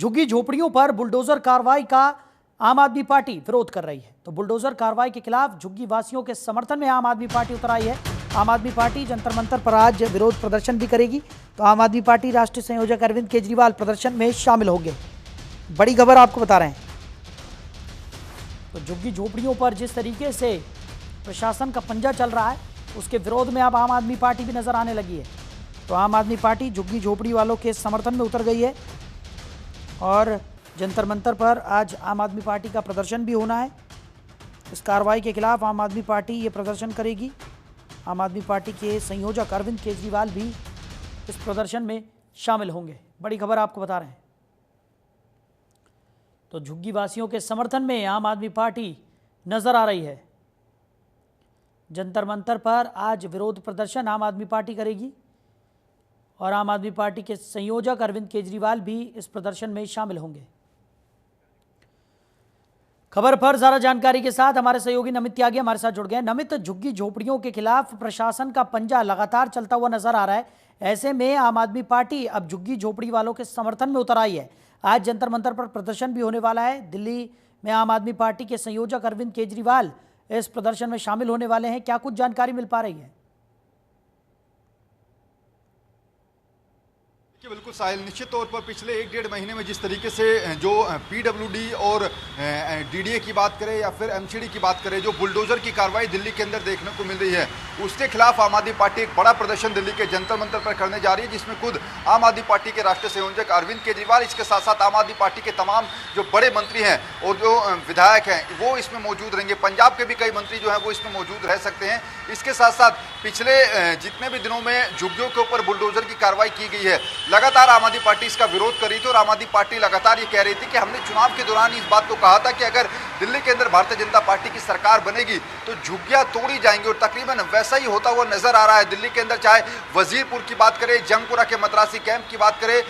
झुग्गी झोपड़ियों पर बुलडोजर कार्रवाई का आम आदमी पार्टी विरोध कर रही है। तो बुलडोजर कार्रवाई के खिलाफ झुग्गी वासियों के समर्थन में आम आदमी पार्टी उतर आई है। आम आदमी पार्टी जंतर मंतर पर आज विरोध प्रदर्शन भी करेगी। तो आम आदमी पार्टी राष्ट्रीय संयोजक अरविंद केजरीवाल प्रदर्शन में शामिल होंगे। बड़ी खबर आपको बता रहे हैं। तो झुग्गी झोपड़ियों पर जिस तरीके से प्रशासन का पंजा चल रहा है, उसके विरोध में अब आम आदमी पार्टी भी नजर आने लगी है। तो आम आदमी पार्टी झुग्गी झोपड़ी वालों के समर्थन में उतर गई है और जंतर मंतर पर आज आम आदमी पार्टी का प्रदर्शन भी होना है। इस कार्रवाई के खिलाफ आम आदमी पार्टी ये प्रदर्शन करेगी। आम आदमी पार्टी के संयोजक अरविंद केजरीवाल भी इस प्रदर्शन में शामिल होंगे। बड़ी खबर आपको बता रहे हैं। तो झुग्गी वासियों के समर्थन में आम आदमी पार्टी नजर आ रही है। जंतर मंतर पर आज विरोध प्रदर्शन आम आदमी पार्टी करेगी और आम आदमी पार्टी के संयोजक अरविंद केजरीवाल भी इस प्रदर्शन में शामिल होंगे। खबर पर ज्यादा जानकारी के साथ हमारे सहयोगी नमित त्यागी हमारे साथ जुड़ गए। नमित, झुग्गी झोपड़ियों के खिलाफ प्रशासन का पंजा लगातार चलता हुआ नजर आ रहा है। ऐसे में आम आदमी पार्टी अब झुग्गी झोपड़ी वालों के समर्थन में उतर आई है। आज जंतर मंतर पर प्रदर्शन भी होने वाला है। दिल्ली में आम आदमी पार्टी के संयोजक अरविंद केजरीवाल इस प्रदर्शन में शामिल होने वाले हैं। क्या कुछ जानकारी मिल पा रही है? बिल्कुल साहिल, निश्चित तौर पर पिछले 1-1.5 महीने में जिस तरीके से जो पीडब्ल्यूडी और डीडीए की बात करें या फिर एमसीडी की बात करें, जो बुलडोजर की कार्रवाई दिल्ली के अंदर देखने को मिल रही है, उसके खिलाफ आम आदमी पार्टी एक बड़ा प्रदर्शन दिल्ली के जंतर मंतर पर करने जा रही है, जिसमें खुद आम आदमी पार्टी के राष्ट्रीय संयोजक अरविंद केजरीवाल, इसके साथ साथ आम आदमी पार्टी के तमाम जो बड़े मंत्री हैं और जो विधायक हैं वो इसमें मौजूद रहेंगे। पंजाब के भी कई मंत्री जो हैं वो इसमें मौजूद रह सकते हैं। इसके साथ साथ पिछले जितने भी दिनों में झुग्गियों के ऊपर बुलडोजर की कार्रवाई की गई है, लगातार आम आदमी पार्टी इसका विरोध कर रही थी और आम आदमी पार्टी लगातार ये कह रही थी कि हमने चुनाव के दौरान इस बात को कहा था कि अगर दिल्ली के अंदर भारतीय जनता पार्टी की सरकार बनेगी तो झुग्गियां तोड़ी जाएंगी और तकरीबन वैसा ही होता हुआ नजर आ रहा है। दिल्ली के अंदर चाहे वजीरपुर की बात करें, जंगपुरा के मद्रासी कैंप की बात करें,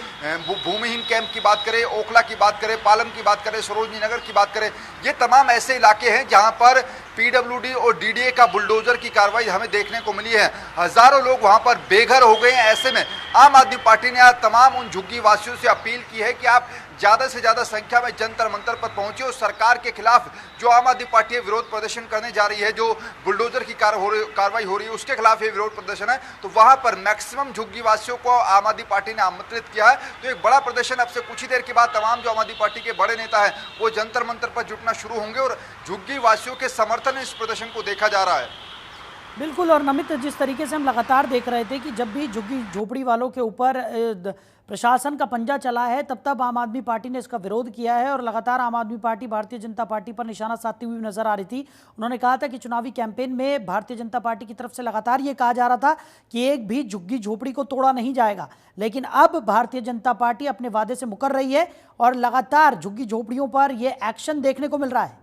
भूमिहीन कैंप की बात करें, ओखला की बात करें, पालम की बात करें, सरोजनी नगर की बात करें, ये तमाम ऐसे इलाके हैं जहां पर पीडब्ल्यूडी और डीडीए का बुलडोजर की कार्रवाई हमें देखने को मिली है। हजारों लोग वहां पर बेघर हो गए हैं। ऐसे में आम आदमी पार्टी ने आज तमाम उन झुग्गी वासियों से अपील की है कि आप ज्यादा से ज्यादा संख्या में जंतर मंतर पर पहुंचे और सरकार के खिलाफ जो आम आदमी पार्टी विरोध प्रदर्शन करने जा रही है, जो बुलडोजर की कार्रवाई हो रही है उसके खिलाफ ये विरोध प्रदर्शन है, तो वहां पर मैक्सिमम झुग्गी वासियों को आम आदमी पार्टी ने आमंत्रित किया है। तो एक बड़ा प्रदर्शन अब से कुछ ही देर के बाद तमाम जो आम आदमी पार्टी के बड़े नेता हैं वो जंतर मंतर पर जुटना शुरू होंगे और झुग्गी वासियों के समर्थन में इस प्रदर्शन को देखा जा रहा है। बिल्कुल। और नमित, जिस तरीके से हम लगातार देख रहे थे कि जब भी झुग्गी झोपड़ी वालों के ऊपर प्रशासन का पंजा चला है, तब तब आम आदमी पार्टी ने इसका विरोध किया है और लगातार आम आदमी पार्टी भारतीय जनता पार्टी पर निशाना साधती हुई नजर आ रही थी। उन्होंने कहा था कि चुनावी कैंपेन में भारतीय जनता पार्टी की तरफ से लगातार ये कहा जा रहा था कि एक भी झुग्गी झोपड़ी को तोड़ा नहीं जाएगा। लेकिन अब भारतीय जनता पार्टी अपने वादे से मुकर रही है और लगातार झुग्गी झोपड़ियों पर यह एक्शन देखने को मिल रहा है।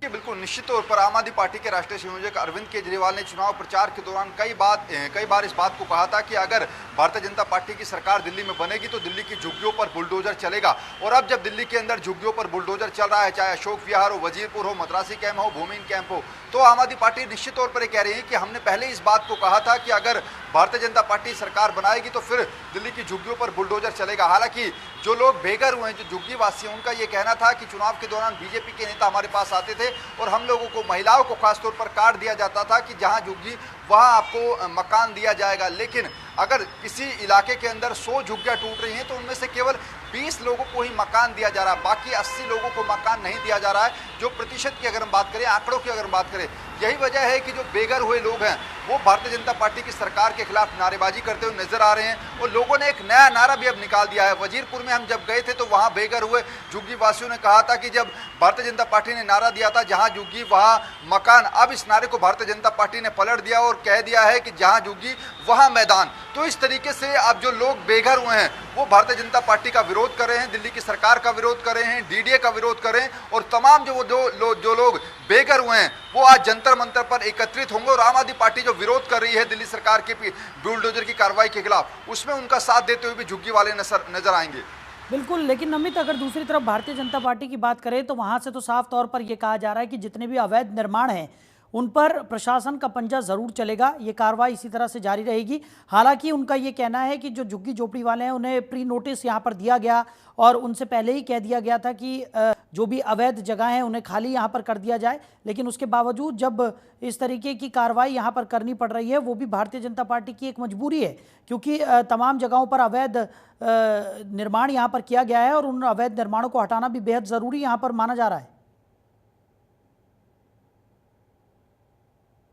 बिल्कुल, निश्चित तौर पर आम आदमी पार्टी के राष्ट्रीय संयोजक अरविंद केजरीवाल ने चुनाव प्रचार के दौरान कई बार इस बात को कहा था कि अगर भारतीय जनता पार्टी की सरकार दिल्ली में बनेगी तो दिल्ली की झुग्गियों पर बुलडोजर चलेगा। और अब जब दिल्ली के अंदर झुग्गियों पर बुलडोजर चल रहा है, चाहे अशोक विहार हो, वजीरपुर हो, मद्रासी कैंप हो, भूमिहीन कैंप हो, तो आम आदमी पार्टी निश्चित तौर पर कह रही है कि हमने पहले इस बात को कहा था कि अगर भारतीय जनता पार्टी सरकार बनाएगी तो फिर दिल्ली की झुग्गियों पर बुलडोजर चलेगा। हालांकि जो लोग बेघर हुए हैं, जो झुग्गी वासी हैं, उनका ये कहना था कि चुनाव के दौरान बीजेपी के नेता हमारे पास आते थे और हम लोगों को, महिलाओं को खासतौर पर कार्ड दिया जाता था कि जहां झुग्गी वहां आपको मकान दिया जाएगा। लेकिन अगर किसी इलाके के अंदर 100 झुग्गियां टूट रही हैं तो उनमें से केवल 20 लोगों को ही मकान दिया जा रहा है, बाकी 80 लोगों को मकान नहीं दिया जा रहा है। जो प्रतिशत की अगर हम बात करें, आंकड़ों की अगर हम बात करें, यही वजह है कि जो बेघर हुए लोग हैं वो भारतीय जनता पार्टी की सरकार के खिलाफ नारेबाजी करते हुए नजर आ रहे हैं। और लोगों ने एक नया नारा भी अब निकाल दिया है। वजीरपुर में हम जब गए थे तो वहां बेघर हुए झुग्गी वासियों ने कहा था कि जब भारतीय जनता पार्टी ने नारा दिया था जहां झुग्गी वहां मकान, अब इस नारे को भारतीय जनता पार्टी ने पलट दिया और कह दिया है कि जहां झुग्गी वहां मैदान। तो इस तरीके से अब जो लोग बेघर हुए हैं वो भारतीय जनता पार्टी का विरोध कर रहे हैं, दिल्ली की सरकार का विरोध कर रहे हैं, डीडीए का विरोध कर रहे हैं और तमाम जो लोग बेघर हुए हैं वो आज जंतर मंतर पर एकत्रित होंगे और आम आदमी पार्टी जो विरोध कर रही है दिल्ली सरकार के बुलडोजर की कार्रवाई के खिलाफ, उसमें उनका साथ देते हुए भी झुग्गी वाले नजर आएंगे। बिल्कुल। लेकिन नमित, अगर दूसरी तरफ भारतीय जनता पार्टी की बात करें तो वहां से तो साफ तौर पर यह कहा जा रहा है कि जितने भी अवैध निर्माण हैं उन पर प्रशासन का पंजा जरूर चलेगा। ये कार्रवाई इसी तरह से जारी रहेगी। हालांकि उनका ये कहना है कि जो झुग्गी झोपड़ी वाले हैं उन्हें प्री नोटिस यहाँ पर दिया गया और उनसे पहले ही कह दिया गया था कि जो भी अवैध जगह हैं उन्हें खाली यहाँ पर कर दिया जाए, लेकिन उसके बावजूद जब इस तरीके की कार्रवाई यहाँ पर करनी पड़ रही है, वो भी भारतीय जनता पार्टी की एक मजबूरी है, क्योंकि तमाम जगहों पर अवैध निर्माण यहाँ पर किया गया है और उन अवैध निर्माणों को हटाना भी बेहद ज़रूरी यहाँ पर माना जा रहा है।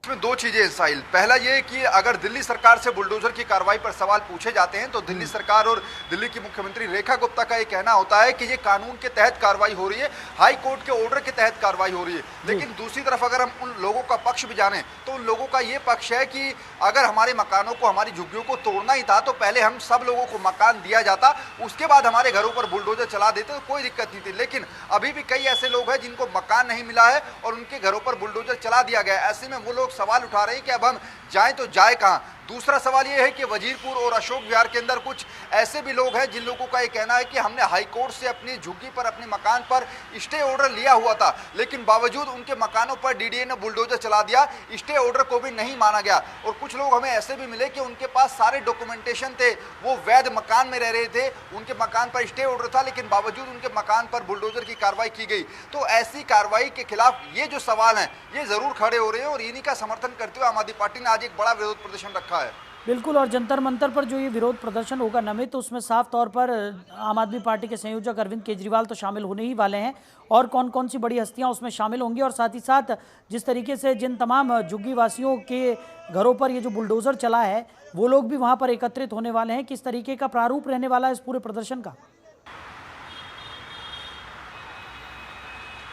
इसमें दो चीजें हैं साहिल। पहला ये कि अगर दिल्ली सरकार से बुलडोजर की कार्रवाई पर सवाल पूछे जाते हैं तो दिल्ली सरकार और दिल्ली की मुख्यमंत्री रेखा गुप्ता का ये कहना होता है कि ये कानून के तहत कार्रवाई हो रही है, हाई कोर्ट के ऑर्डर के तहत कार्रवाई हो रही है। लेकिन दूसरी तरफ अगर हम उन लोगों का पक्ष भी जाने तो उन लोगों का ये पक्ष है कि अगर हमारे मकानों को, हमारी झुग्गियों को तोड़ना ही था तो पहले हम सब लोगों को मकान दिया जाता, उसके बाद हमारे घरों पर बुलडोजर चला देते तो कोई दिक्कत नहीं थी। लेकिन अभी भी कई ऐसे लोग हैं जिनको मकान नहीं मिला है और उनके घरों पर बुलडोजर चला दिया गया। ऐसे में वो लोग सवाल उठा रहे हैं कि अब हम जाएं तो जाए कहां। दूसरा सवाल यह है कि वजीरपुर और अशोक विहार के अंदर कुछ ऐसे भी लोग हैं जिन लोगों का यह कहना है कि हमने हाई कोर्ट से अपनी झुग्गी पर, अपने मकान पर स्टे ऑर्डर लिया हुआ था, लेकिन बावजूद उनके मकानों पर डीडीए ने बुलडोजर चला दिया, स्टे ऑर्डर को भी नहीं माना गया। और कुछ लोग हमें ऐसे भी मिले कि उनके पास सारे डॉक्यूमेंटेशन थे, वो वैध मकान में रह रहे थे, उनके मकान पर स्टे ऑर्डर था, लेकिन बावजूद उनके मकान पर बुलडोजर की कार्रवाई की गई। तो ऐसी कार्रवाई के खिलाफ ये जो सवाल हैं ये जरूर खड़े हो रहे हैं और इन्हीं का समर्थन करते हुए आम आदमी पार्टी ने आज एक बड़ा विरोध प्रदर्शन रखा है। बिल्कुल, और जंतर मंतर पर जो ये विरोध प्रदर्शन होगा नमित, तो उसमें साफ तौर पर आम आदमी पार्टी के संयोजक अरविंद केजरीवाल तो शामिल होने ही वाले हैं, और कौन कौन सी बड़ी हस्तियां उसमें शामिल होंगी, और साथ ही साथ जिस तरीके से जिन तमाम झुग्गी वासियों के घरों पर ये जो बुलडोजर चला है वो लोग भी वहां पर एकत्रित होने वाले हैं, किस तरीके का प्रारूप रहने वाला है इस पूरे प्रदर्शन का।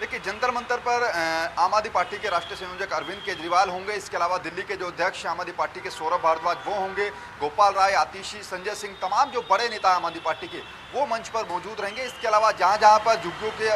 देखिए, जंतर मंतर पर आम आदमी पार्टी के राष्ट्रीय संयोजक अरविंद केजरीवाल होंगे। इसके अलावा दिल्ली के जो अध्यक्ष आम आदमी पार्टी के सौरभ भारद्वाज वो होंगे, गोपाल राय, आतिशी, संजय सिंह, तमाम जो बड़े नेता आम आदमी पार्टी के वो मंच पर मौजूद रहेंगे। इसके अलावा जहां जहां पर झुग्गियों के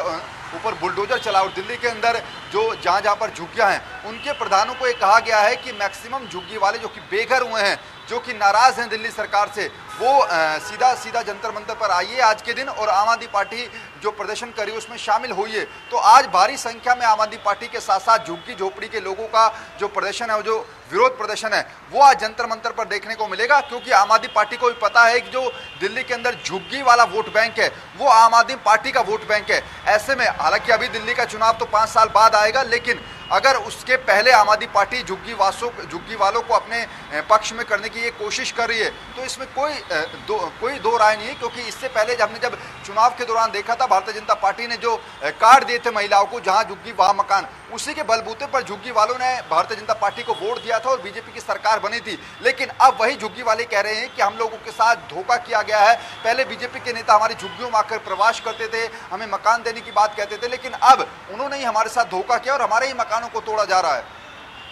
ऊपर बुलडोजर चला और दिल्ली के अंदर जो जहां जहां पर झुग्गियां हैं उनके प्रधानों को ये कहा गया है कि मैक्सिमम झुग्गी वाले जो कि बेघर हुए हैं, जो कि नाराज हैं दिल्ली सरकार से, वो सीधा सीधा जंतर मंतर पर आइए आज के दिन और आम आदमी पार्टी जो प्रदर्शन करी उसमें शामिल होइए। तो आज भारी संख्या में आम आदमी पार्टी के साथ साथ झुग्गी झोपड़ी के लोगों का जो प्रदर्शन है, जो विरोध प्रदर्शन है, वो आज जंतर मंतर पर देखने को मिलेगा, क्योंकि आम आदमी पार्टी को भी पता है कि जो दिल्ली के अंदर झुग्गी वाला वोट बैंक है वो आम आदमी पार्टी का वोट बैंक है। ऐसे में हालांकि अभी दिल्ली का चुनाव तो 5 साल बाद आएगा, लेकिन अगर उसके पहले आम आदमी पार्टी झुग्गी वालों को अपने पक्ष में करने की ये कोशिश कर रही है तो इसमें कोई दो राय नहीं है। क्योंकि इससे पहले जब चुनाव के दौरान देखा था, भारतीय जनता पार्टी ने जो कार्ड दिए थे महिलाओं को, जहां झुग्गी वहां मकान, उसी के बलबूते पर झुग्गी वालों ने भारतीय जनता पार्टी को वोट दिया था और बीजेपी की सरकार बनी थी। लेकिन अब वही झुग्गी वाले कह रहे हैं कि हम लोगों के साथ धोखा किया गया है। पहले बीजेपी के नेता हमारी झुग्गियों में आकर प्रवास करते थे, हमें मकान देने की बात कहते थे, लेकिन अब उन्होंने ही हमारे साथ धोखा किया और हमारे ही मकानों को तोड़ा जा रहा है।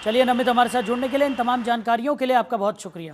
चलिए नमित, हमारे साथ जुड़ने के लिए, इन तमाम जानकारियों के लिए आपका बहुत शुक्रिया।